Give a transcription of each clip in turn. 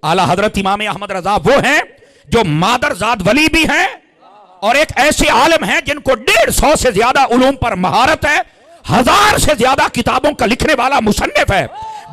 आला हजरत इमाम अहमद रजा वो हैं जो मादरजाद वली भी हैं और एक ऐसे आलम हैं जिनको 150 से ज्यादा उलूम पर महारत है, 1000 से ज्यादा किताबों का लिखने वाला मुसन्निफ है।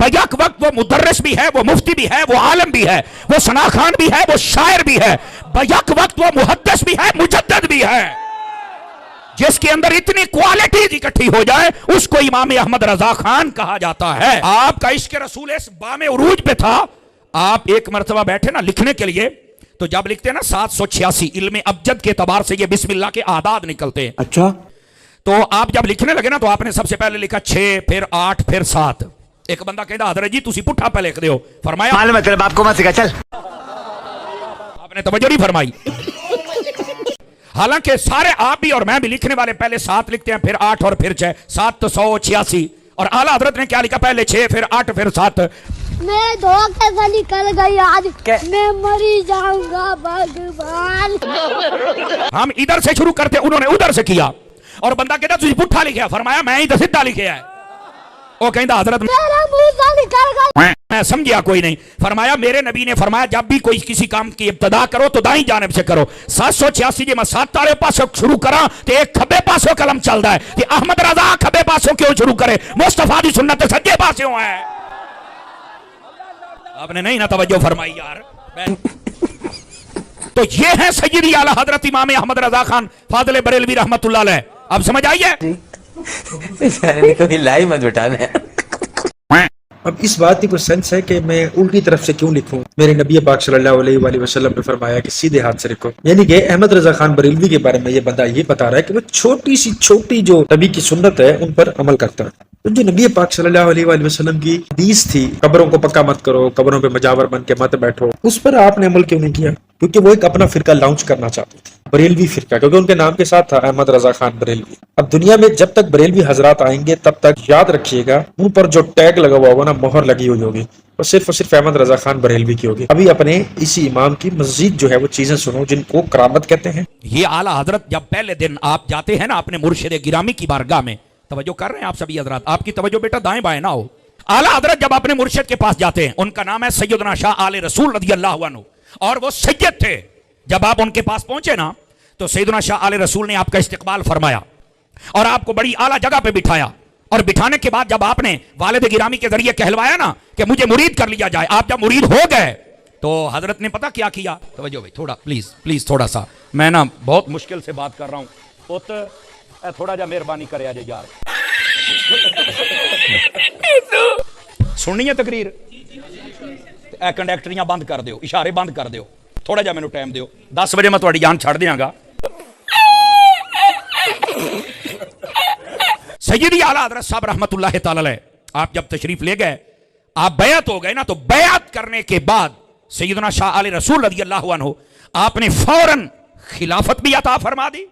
बैक वक्त वो मुदर्रिस भी है, वो मुफ्ती भी है, वो आलम भी है, वो सनाखान भी है, वो शायर भी है। बैक वक्त वो मुहद्दिस भी है, मुजद्दिद भी है। जिसके अंदर इतनी क्वालिटीज इकट्ठी हो जाए उसको इमाम अहमद रजा खान कहा जाता है। आपका इश्क रसूल इस बामे उरूज पे था। आप एक मर्तबा बैठे ना लिखने के लिए, तो जब लिखते हैं ना 786 इल्म अबजद के एतबार से ये बिस्मिल्लाह के आदाद निकलते हैं। अच्छा, तो आप जब लिखने लगे ना तो आपने सबसे पहले लिखा 6 फिर 8 फिर 7। एक बंदा कहता हजरत जी तुसी पुट्ठा पे लिख दे हो। फरमाया मालूम है तेरे बाप को मत सिखा, चल। आपने तवज्जो नहीं फरमाई। हालांकि सारे आप भी और मैं भी लिखने वाले पहले 7 लिखते हैं फिर 8 और फिर 6, 7 तो 186। और आला हजरत ने क्या लिखा, पहले 6 फिर 8 फिर 7। मैं धोखे से निकल गई आज, मैं मरी जाऊंगा भगवान। हम इधर से शुरू करते, उन्होंने उधर से किया। और बंदा कहता तुझे पुट्ठा लिखे, फरमाया मैं ही तो सीधा लिखे है। वो कहता हजरत मेरा मुंह से निकल गया। मैं समझिया कोई नहीं। फरमाया मेरे नबी ने फरमाया जब भी कोई किसी काम की इब्तदा करो तो दाई जानिब से करो। 786 जे मैं 7 तारे पासों शुरू करा तो एक खब्बे पासों कलम चलता है कि अहमद रजा खब्बे पासों क्यों शुरू करे, मुस्तफा दी सुन्नत सज्जे पासों है। आपने नहीं ना तवज्जो फरमाई यार। तो ये है सय्यदी आला हजरत इमाम अहमद रजा खान फाजिल बरेलवी रहमतुल्लाह अलैह। अब समझ आइए, कभी लाई मत बिठाना। अब इस बात की कोई सेंस है कि मैं उल्टी तरफ से क्यों लिखूं? मेरे नबी पाक सल्लल्लाहु अलैहि वसल्लम ने फरमाया कि सीधे हाथ से लिखो। यानी कि अहमद रजा खान बरेलवी के बारे में ये बंदा ये बता रहा है कि वो छोटी जो नबी की सुन्नत है उन पर अमल करता है। तो जो नबी पाक सल्लल्लाहु अलैहि वसल्लम की हदीस थी, कब्रों को पक्का मत करो, कब्रों पे मजावर बन के मत बैठो, उस पर आपने अमल क्यों नहीं किया? क्योंकि वो एक अपना फिरका लॉन्च करना चाहते थे, बरेलवी फिरका, क्योंकि उनके नाम के साथ था अहमद रजा खान बरेलवी। अब दुनिया में जब तक बरेलवी हजरात आएंगे तब तक याद रखिएगा उन पर जो टैग लगा हुआ होगा ना, मोहर लगी हुई होगी, और सिर्फ अहमद रजा खान बरेलवी की होगी। अभी अपने इसी इमाम की मस्जिद जो है वो चीजें सुनो जिनको करामत कहते हैं। ये आला हजरत जब पहले दिन आप जाते हैं ना अपने मुर्शिद गिरामी की बारगाह में, तवज्जो कर रहे हैं आप सभी हजरात, आपकी तवज्जो बेटा दाएं बाएं ना हो। आला हजरत जब अपने मुर्शिद के पास जाते हैं, उनका नाम है सैयदना शाह आले रसूल रज़ियल्लाहु अन्हु, और वो सैयद थे। जब आप उनके पास पहुंचे ना तो सैयदना शाह आले रसूल ने आपका इस्तकबाल फरमाया और आपको बड़ी आला जगह पे बिठाया। और बिठाने के बाद जब आपने वालिद गिरामी के जरिए कहलवाया ना कि मुझे मुरीद कर लिया जाए, आप जब मुरीद हो गए तो हजरत ने पता क्या किया? तवज्जो भाई, थोड़ा प्लीज थोड़ा सा, मैं ना बहुत मुश्किल से बात कर रहा हूं, थोड़ा जा मेहरबानी करे आज यार। सुनिए तकरीर, कंडक्टरियां बंद कर दो, इशारे बंद कर दो, थोड़ा जा मैनू टाइम दो, 10 बजे मैं तुहाडी जान छड़ दियांगा। सय्यदी आला हज़रत साहब रहमतुल्लाह तआला अलैह, आप जब तशरीफ ले गए, आप बैत हो गए ना, तो बैत करने के बाद सैयदना शाह आले रसूल रज़ियल्लाहु अन्हु आपने फौरन खिलाफत भी अता फरमा दी,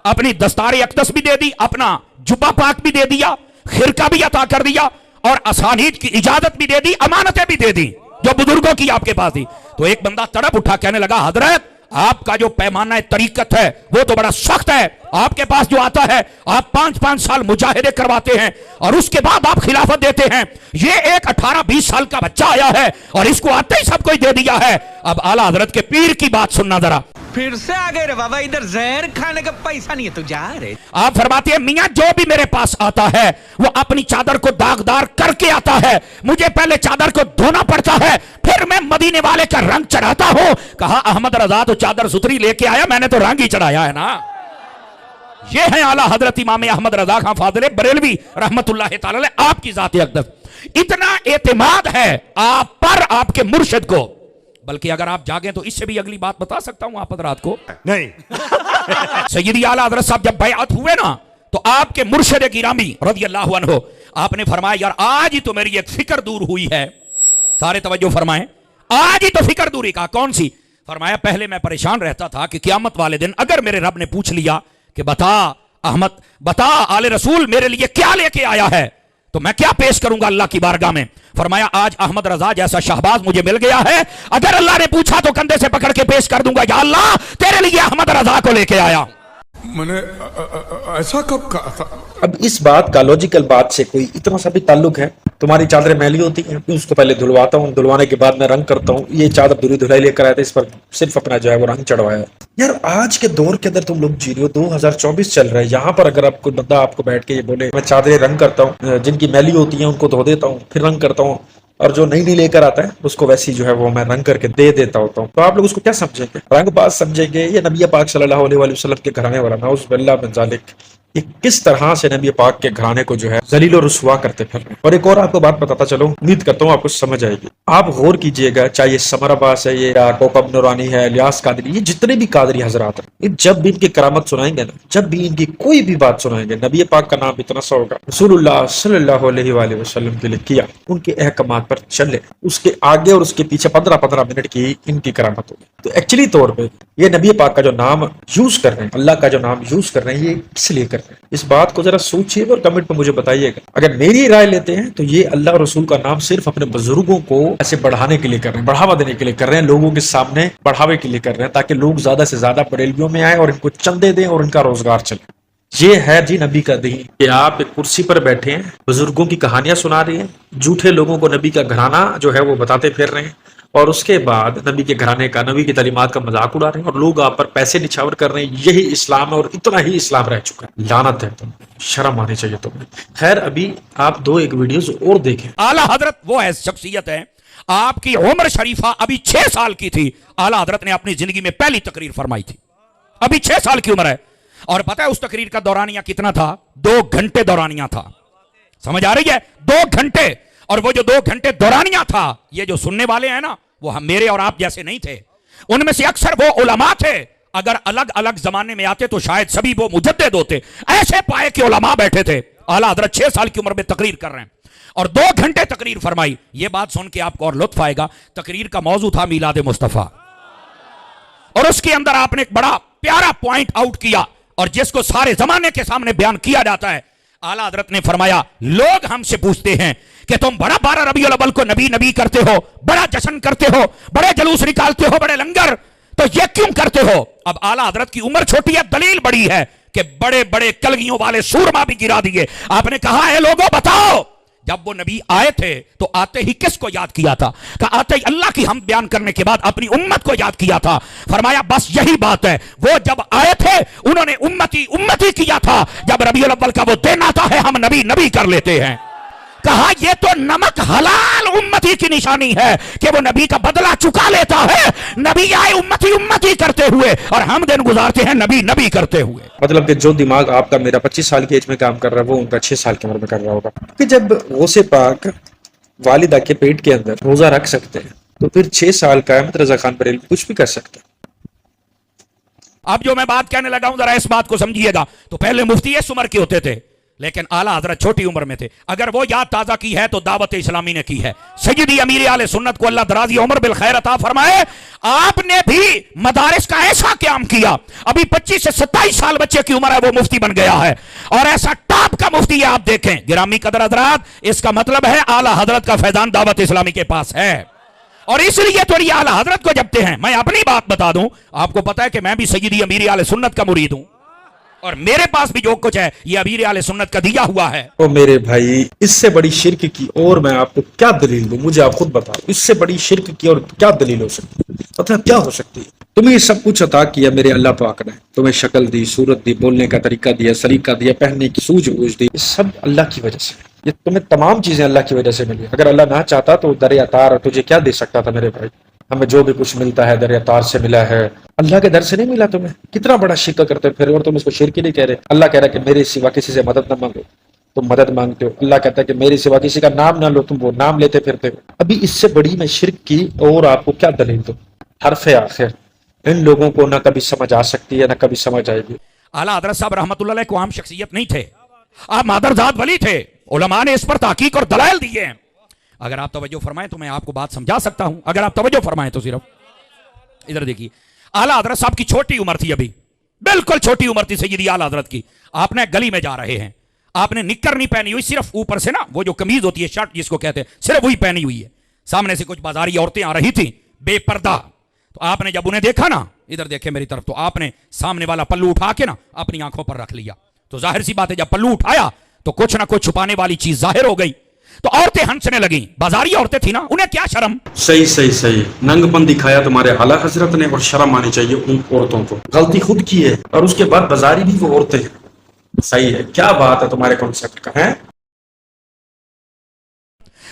अपनी दस्तार अक़दस भी दे दी, अपना जुब्बा पाक भी दे दिया, खिरका भी अता कर दिया, और असानीद की इजाजत भी दे दी, अमानतें भी दे दी जो बुजुर्गों की आपके पास थी। तो एक बंदा तड़प उठा, कहने लगा हजरत आपका जो पैमाना तरीकत है वो तो बड़ा सख्त है, आपके पास जो आता है आप 5-5 साल मुजाहिदे करवाते हैं और उसके बाद आप खिलाफत देते हैं। ये एक 18-20 साल का बच्चा आया है और इसको आते ही सब कुछ दे दिया है। अब आला हजरत के पीर की बात सुनना जरा। फिर से आ गए रे बाबा, इधर जहर खाने का पैसा नहीं है तो जा रहे। आप फरमाते हैं मियां जो भी मेरे पास आता है वो अपनी चादर को दागदार करके आता है, मुझे पहले चादर को धोना पड़ता है, फिर मैं मदीने वाले का रंग चढ़ाता हूं। कहा अहमद रजा तो चादर सुथरी लेके आया, मैंने तो रंग ही चढ़ाया है ना। ये है आला हजरत इमाम अहमद रजा खान फाजिल बरेलवी रहमतुल्लाह तआला अलैह, आपकी ज़ात अक़दस। इतना एतमाद है आप पर, आपके मुर्शिद को, बल्कि अगर आप जागे तो इससे भी अगली बात बता सकता हूं आप हजरात को। नहीं सय्यदी आला हजरत साहब जब बैअत हुए ना तो आपके मुर्शिद गिरामी रज़ियल्लाहु अन्हु आपने फरमाया यार आज ही तो मेरी एक फिक्र दूर हुई है। सारे तवज्जो फरमाएं, आज ही तो फिक्र दूरी का कौन सी? फरमाया पहले मैं परेशान रहता था कि क़यामत वाले दिन अगर मेरे रब ने पूछ लिया कि बता अहमद, बता आले रसूल मेरे लिए क्या लेके आया है, तो मैं क्या पेश करूंगा अल्लाह की बारगाह में। फरमाया आज अहमद रजा जैसा शहबाज मुझे मिल गया है, अगर अल्लाह ने पूछा तो कंधे से पकड़ के पेश कर दूंगा, या अल्लाह तेरे लिए अहमद रजा को लेके आया। मैंने ऐसा कब कहा था? अब इस बात का लॉजिकल बात से कोई इतना सा भी ताल्लुक है? तुम्हारी चादरें मैली होती हैं, मैं उसको पहले धुलवाता हूँ, धुलवाने के बाद मैं रंग करता हूँ। ये चादर धुली धुलाई लेकर आए थे, इस पर सिर्फ अपना जो है वो रंग चढ़वाया। यार आज के दौर के अंदर तुम लोग जी रहे हो, 2024 चल रहा है। यहाँ पर अगर आपको बंदा आपको बैठ के ये बोले मैं चादरें रंग करता हूँ, जिनकी मैली होती है उनको धो देता हूँ, फिर रंग करता हूँ, और जो नई नई लेकर आता है उसको वैसी जो है वो मैं रंग करके दे देता होता हूँ, तो आप लोग उसको क्या समझेंगे? रंगबाज समझेंगे? ये नबी पाक सल्लल्लाहु अलैहि वसल्लम के घराने वाला नाउज़ बिल्लाह मिन ज़ालिक, ये किस तरह से नबी पाक के घराने को जो है जलील और रुसवा करते फिर रहे हैं। और एक और आपको बात बताता चलो, उम्मीद करता हूँ आपको समझ आएगी। आप गौर कीजिएगा, चाहे ये समर अब्बास है, ये कोकब नूरानी है, इलियास कादरी, ये जितने भी कादरी हजरात हैं, ये जब भी इनकी करामत सुनाएंगे ना, जब भी इनकी कोई भी बात सुनाएंगे, नबी पाक का नाम इतना सा होगा, रसूलुल्लाह सल्लल्लाहु अलैहि वसल्लम के लिए किया, उनके अहकामात पर चले, उसके आगे और उसके पीछे 15-15 मिनट की इनकी करामत होगी। तो एक्चुअली तौर पे ये नबी पाक का जो नाम यूज कर रहे हैं, अल्लाह का जो नाम यूज कर रहे हैं, ये किस लिए कर रहे हैं? इस बात को जरा सोचिए और कमेंट में मुझे बताइएगा। अगर मेरी राय लेते हैं तो ये अल्लाह और रसूल का नाम सिर्फ अपने बुजुर्गों को ऐसे बढ़ाने के लिए कर रहे हैं, बढ़ावा देने के लिए कर रहे हैं, लोगों के सामने बढ़ावे के लिए कर रहे हैं, ताकि लोग ज्यादा से ज्यादा बरेलवियों में आए और इनको चंदे दें और इनका रोजगार चले। ये है जी नबी का दीन कि आप एक कुर्सी पर बैठे हैं, बुजुर्गों की कहानियां सुना रही हैं, झूठे लोगों को नबी का घराना जो है वो बताते फिर रहे हैं, और उसके बाद नबी के घराने का, नबी की तालीमात का मजाक उड़ा रहे हैं, और लोग आप पर पैसे निछावर कर रहे हैं। यही इस्लाम है और इतना ही इस्लाम रह चुका है। लानत है, तुम शर्म आनी चाहिए तुम्हें। खैर अभी आप दो एक वीडियोस और देखें। आला हजरत वो है शख्सियत है, आपकी उम्र शरीफा अभी 6 साल की थी, आला हजरत ने अपनी जिंदगी में पहली तकरीर फरमाई थी, अभी 6 साल की उम्र है। और पता है उस तकरीर का दौरानिया कितना था? 2 घंटे दौरानिया था। समझ आ रही है? 2 घंटे। और वो जो 2 घंटे दौरानिया था, ये जो सुनने वाले हैं ना, वो हम मेरे और आप जैसे नहीं थे, उनमें से अक्सर वो उलमा थे। अगर अलग अलग जमाने में आते तो शायद सभी वो मुजद्दिद होते। ऐसे पाए कि उलमा बैठे थे। आला हजरत 6 साल की उम्र में तकरीर कर रहे हैं और 2 घंटे तकरीर फरमाई। ये बात सुन के आपको और लुत्फ आएगा। तकरीर का मौजू था मीलाद मुस्तफा, और उसके अंदर आपने एक बड़ा प्यारा पॉइंट आउट किया, और जिसको सारे जमाने के सामने बयान किया जाता है। आला हजरत ने फरमाया, लोग हमसे पूछते हैं कि तुम बड़ा 12 रबीउल अव्वल को नबी नबी करते हो, बड़ा जश्न करते हो, बड़े जुलूस निकालते हो, बड़े लंगर, तो ये क्यों करते हो? अब आला हजरत की उम्र छोटी है, दलील बड़ी है कि बड़े बड़े कलगियों वाले सूरमा भी गिरा दिए। आपने कहा है लोगों बताओ, जब वो नबी आए थे तो आते ही किसको याद किया था? कहा आते ही अल्लाह की हम बयान करने के बाद अपनी उम्मत को याद किया था। फरमाया बस यही बात है, वो जब आए थे उन्होंने उम्मती उम्मती किया था, जब रबीउल अव्वल का वो दिन आता है हम नबी नबी कर लेते हैं। कहा ये तो नमक हलाल उम्मती की निशानी है कि वो नबी का बदला चुका लेता है। नबी आए उम्मती उम्मती करते हुए, और हम दिन गुजारते हैं नबी नबी करते हुए। मतलब कि जो दिमाग आपका मेरा 25 साल की एज में काम कर रहा है, वो उनका 6 साल की उम्र में कर रहा होगा। कि जब गौसे पाक वालिदा के पेट के अंदर रोजा रख सकते हैं, तो फिर 6 साल का अहमद रजा खान बरेलवी कुछ भी कर सकते हैं। अब जो मैं बात कहने लगा हूं, जरा इस बात को समझिएगा। तो पहले मुफ्ती इस उम्र के होते थे, लेकिन आला हजरत छोटी उम्र में थे। अगर वो याद ताजा की है तो दावत इस्लामी ने की है। सैयदी अमीर आले सुन्नत को अल्लाह दराजी उम्र बिल खैर अता फरमाए। आपने भी मदारिस का ऐसा काम किया, अभी 25 से 27 साल बच्चे की उम्र है, वो मुफ्ती बन गया है, और ऐसा टॉप का मुफ्ती है। आप देखें गिरामी कदर हजरात, इसका मतलब है आला हजरत का फैजान दावत इस्लामी के पास है। और इसलिए तो ये आला हजरत को जपते हैं। मैं अपनी बात बता दूं, आपको पता है कि मैं भी सैयदी अमीर आले सुन्नत का मुरीद हूं, और मेरे पास भी जो कुछ है ये अमीर आले सुन्नत का दिया हुआ है। ओ मेरे भाई, इससे बड़ी शिरक की और मैं आपको क्या दलील दूं? मुझे आप खुद बताओ, इससे बड़ी शिरक की और क्या दलील हो सकती है? पता क्या हो सकती है? तुम्हें ये सब कुछ अता किया मेरे अल्लाह पाक ने, तुम्हें शक्ल दी, सूरत दी, बोलने का तरीका दिया, सलीका दिया, पहनने की सूझबूझ दी, ये सब अल्लाह की वजह से। ये तुम्हें तमाम चीजें अल्लाह की वजह से मिली। अगर अल्लाह ना चाहता तो दर अतार तुझे क्या दे सकता था मेरे भाई? हमें जो भी कुछ मिलता है दर अतार से मिला है, अल्लाह के दर से नहीं मिला तुम्हें। कितना बड़ा शिरक करते फिर, और तुम इसको शिरक नहीं कह रहे। अल्लाह कह रहा है कि मेरे सिवा किसी से मदद न मांगो, तुम मदद मांगते हो। अल्लाह कहता है कि मेरे सिवा किसी का नाम ना लो, तुम वो नाम लेते फिरते हो। अभी इससे बड़ी मैं शिरक की और आपको क्या दलील दूं? हरफ आखिर इन लोगों को ना कभी समझ आ सकती है ना कभी समझ आएगी। आला हजरत साहब रहमतुल्लाह अलैह को आम शख्सियत नहीं थे, आप मादरजात वली थे। उलमा ने इस पर ताकीक और दलाइल दिए हैं। अगर आप तवज्जो फरमाएं तो मैं आपको बात समझा सकता हूं। अगर आप तवज्जो फरमाएं तो सिर्फ इधर देखिए, आला हजरत साहब की छोटी उम्र थी, अभी बिल्कुल छोटी उम्र थी सैयदी आला हजरत की। आपने गली में जा रहे हैं, आपने निक्कर नहीं पहनी हुई, सिर्फ ऊपर से ना वो जो कमीज होती है, शर्ट जिसको कहते हैं, सिर्फ वही पहनी हुई है। सामने से कुछ बाजारी औरतें आ रही थी बेपर्दा, तो आपने जब उन्हें देखा ना ادھر دیکھیں میری طرف, تو آپ نے سامنے والا پلو اٹھا کے نا اپنی آنکھوں پر رکھ لیا, تو ظاہر سی بات ہے جب پلو اٹھایا تو کچھ نہ کچھ چھپانے والی چیز ظاہر ہو گئی. تو عورتیں ہنسنے لگیں, بازاری عورتیں تھیں نا, انہیں کیا شرم. صحیح ننگ پن دکھایا تمہارے اعلیٰ حضرت نے, اور شرم آنی چاہیے ان عورتوں کو. غلطی خود کی ہے, اور اس کے بعد بازاری بھی وہ عورتیں ہیں. صحیح ہے, کیا بات ہے تمہارے کانسیپٹ کا ہے.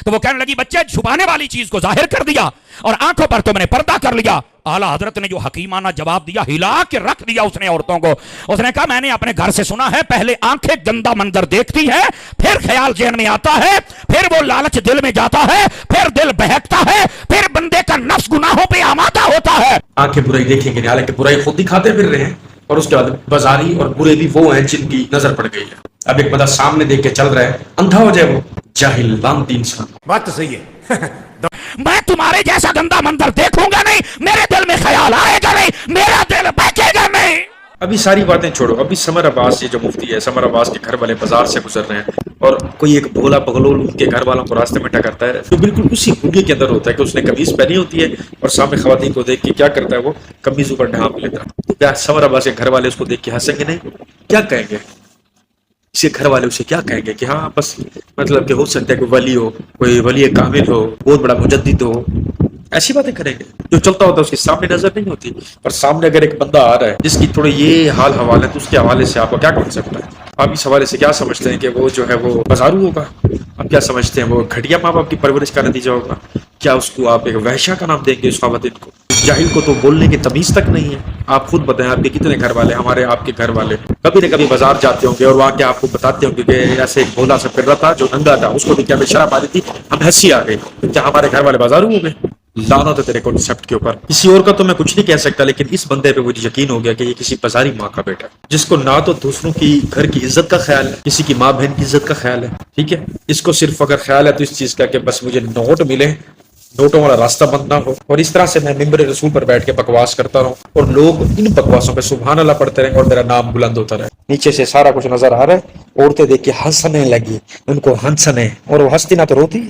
تو وہ کہنے لگی بچے چھپانے والی چیز کو ظاہر کر دیا اور آنکھوں پر تم نے پردہ کر لیا. اعلیٰ حضرت نے جو حکیمانہ جواب دیا, ہلا کے رکھ دیا اس نے عورتوں کو. اس نے کہا میں نے اپنے گھر سے سنا ہے, پہلے آنکھیں گندا منظر دیکھتی ہے, پھر خیال ذہن میں آتا ہے, پھر وہ لالچ دل میں جاتا ہے, پھر دل بہکتا ہے, پھر بندے کا نفس گناہوں پہ آمادہ ہوتا ہے. آنکھیں برائی دیکھیں گے, حالانکہ برائی خود دکھاتے پھر رہے ہیں, اور اس کے بعد بازاری اور برے بھی وہ ہیں جن کی نظر پڑ گئی ہے. اب ایک بندہ سامنے دیکھ کے چل رہا ہے, اندھا ہو جائے وہ جاہل لعنتی انسان. बात तो सही है. میں تمہارے جیسا گندا منظر دیکھوں گا نہیں, میرے دل میں خیال آئے گا نہیں, میرا دل بہکے گا نہیں. ابھی ساری باتیں چھوڑو, ابھی سمر عباس یہ جو مفتی ہے, سمر عباس کے گھر والے بازار سے گزر رہے ہیں, اور کوئی ایک بھولا پگلول ان کے گھر والوں کو راستے میں ٹکرتا ہے. تو بالکل اسی بھوگے کے اندر ہوتا ہے کہ اس نے قمیض پہنی ہوتی ہے, اور سامنے خواتین کو دیکھ کے کیا کرتا ہے, وہ قمیض اوپر ڈھانپ لیتا ہے. تو کیا سمر عباس کے گھر والے اس کو دیکھ کے ہنسیں گے نہیں؟ کیا کہیں گے اس کے گھر والے, اسے کیا کہیں گے کہ ہاں بس مطلب کہ ہو سکتا ہے کوئی ولی ہو, کوئی ولی کامل ہو, بہت بڑا مجدد ہو, ایسی باتیں کریں گے. جو چلتا ہوتا ہے اس کے سامنے نظر نہیں ہوتی. پر سامنے اگر ایک بندہ آ رہا ہے جس کی تھوڑے یہ حال حوال ہے, تو اس کے حوالے سے آپ کو کیا کر سکتا ہے. آپ اس حوالے سے کیا سمجھتے ہیں کہ وہ جو ہے وہ بازارو ہوگا؟ آپ کیا سمجھتے ہیں وہ گھٹیا ماں باپ کی پرورش کا نتیجہ ہوگا؟ کیا اس کو آپ ایک وحشہ کا نام دیں گے اس خواتین کو؟ جاہل کو تو بولنے کی تمیز تک نہیں ہے. آپ خود بتائیں, آپ کے کتنے گھر والے, ہمارے آپ کے گھر والے کبھی نہ کبھی بازار جاتے ہوں گے, اور وہاں کے آپ کو بتاتے ہوں گے کہ ایسے ایک بھولا سا پھر رہا تھا جو ننگا تھا, اس کو دیکھ کے ہمیں شرم آ رہی تھی, ہم ہنسی آ گئی. کیا ہمارے گھر والے بازارو ہو گئے؟ لعنت ہے تیرے کانسیپٹ کے اوپر. کسی اور کا تو میں کچھ نہیں کہہ سکتا, لیکن اس بندے پہ مجھے یقین ہو گیا کہ یہ کسی بازاری ماں کا بیٹا ہے, جس کو نہ تو دوسروں کی گھر کی عزت کا خیال ہے, کسی کی ماں بہن کی عزت کا خیال ہے. ٹھیک ہے, اس کو صرف اگر خیال ہے تو اس چیز کا کہ بس مجھے نوٹ ملے, نوٹوں والا راستہ بند نہ ہو, اور اس طرح سے میں ممبر رسول پر بیٹھ کے بکواس کرتا رہوں, اور لوگ ان بکواسوں پہ سبحان اللہ پڑھتے رہیں, اور میرا نام بلند ہوتا رہے. نیچے سے سارا کچھ نظر آ رہا ہے, عورتیں دیکھ کے ہنسنے لگی, ان کو ہنسنے, اور وہ ہنستی نہ تو روتی.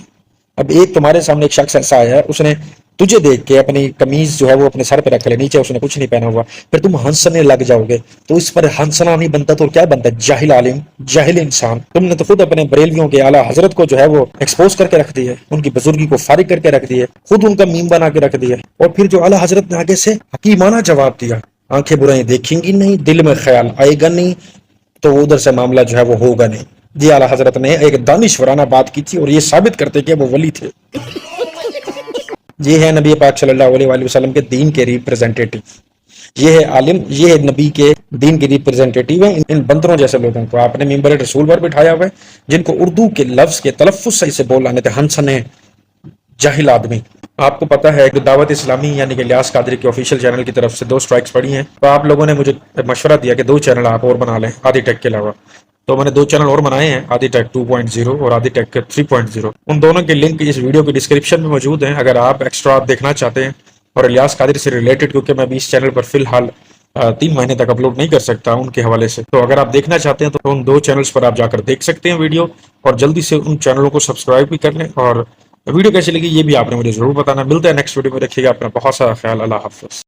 اب ایک تمہارے سامنے ایک شخص ایسا آیا ہے, اس نے تجھے دیکھ کے اپنی قمیض جو ہے وہ اپنے سر پہ رکھ لے, نیچے اس نے کچھ نہیں پہنا ہوا, پھر تم ہنسنے لگ جاؤ گے. تو اس پر ہنسنا نہیں بنتا تو کیا بنتا ہے؟ جاہل عالم, جاہل انسان. تم نے تو خود اپنے بریلویوں کے اعلیٰ حضرت کو جو ہے وہ ایکسپوز کر کے رکھ دی ہے, ان کی بزرگی کو فارغ کر کے رکھ دی ہے, خود ان کا میم بنا کے رکھ دیا, اور پھر جو اعلیٰ حضرت نے آگے سے حکیمانہ جواب دیا, آنکھیں برائیں دیکھیں گی نہیں, دل میں خیال آئے گا نہیں, تو ادھر سے معاملہ جو ہے وہ ہوگا نہیں. جی اعلیٰ حضرت نے ایک دانشورانہ بات کی تھی, اور یہ ثابت کرتے کہ وہ ولی تھے. یہ ہے نبی پاک صلی اللہ علیہ وآلہ وسلم کے دین کے ریپرزینٹیٹو, یہ ہے عالم, یہ ہے نبی کے دین کے ریپرزینٹیٹو ہیں. ان بندروں جیسے لوگوں کو آپ نے ممبر رسول پر بٹھایا ہوا ہے, جن کو اردو کے لفظ کے تلفظ صحیح سے بول آنے تھے, ہنسنے, جاہل آدمی. آپ کو پتا ہے کہ دعوت اسلامی یعنی کہ الیاس قادری کے آفیشیل چینل کی طرف سے 2 اسٹرائکس پڑی ہیں, تو آپ لوگوں نے مجھے مشورہ دیا کہ 2 چینل آپ اور بنا لیں آدی ٹیک کے علاوہ. تو میں نے 2 چینل اور بنائے ہیں, آدی ٹیک 2.0 اور آدی ٹیک 3.0. ان دونوں کے لنک اس ویڈیو کی ڈسکرپشن میں موجود ہیں, اگر آپ ایکسٹرا دیکھنا چاہتے ہیں. اور الیاس قادری سے ریلیٹڈ, کیونکہ میں بھی اس چینل پر فی الحال 3 مہینے تک اپلوڈ نہیں کر سکتا ان کے حوالے سے, تو اگر آپ دیکھنا چاہتے ہیں تو ان 2 چینلز پر آپ جا کر دیکھ سکتے ہیں ویڈیو, اور جلدی سے ان چینلوں کو سبسکرائب بھی کر لیں. اور ویڈیو کیسی لگی یہ بھی آپ نے مجھے ضرور بتانا. ملتا ہے نیکسٹ ویڈیو میں, رکھیے گا اپنا بہت سارا خیال. اللہ حافظ.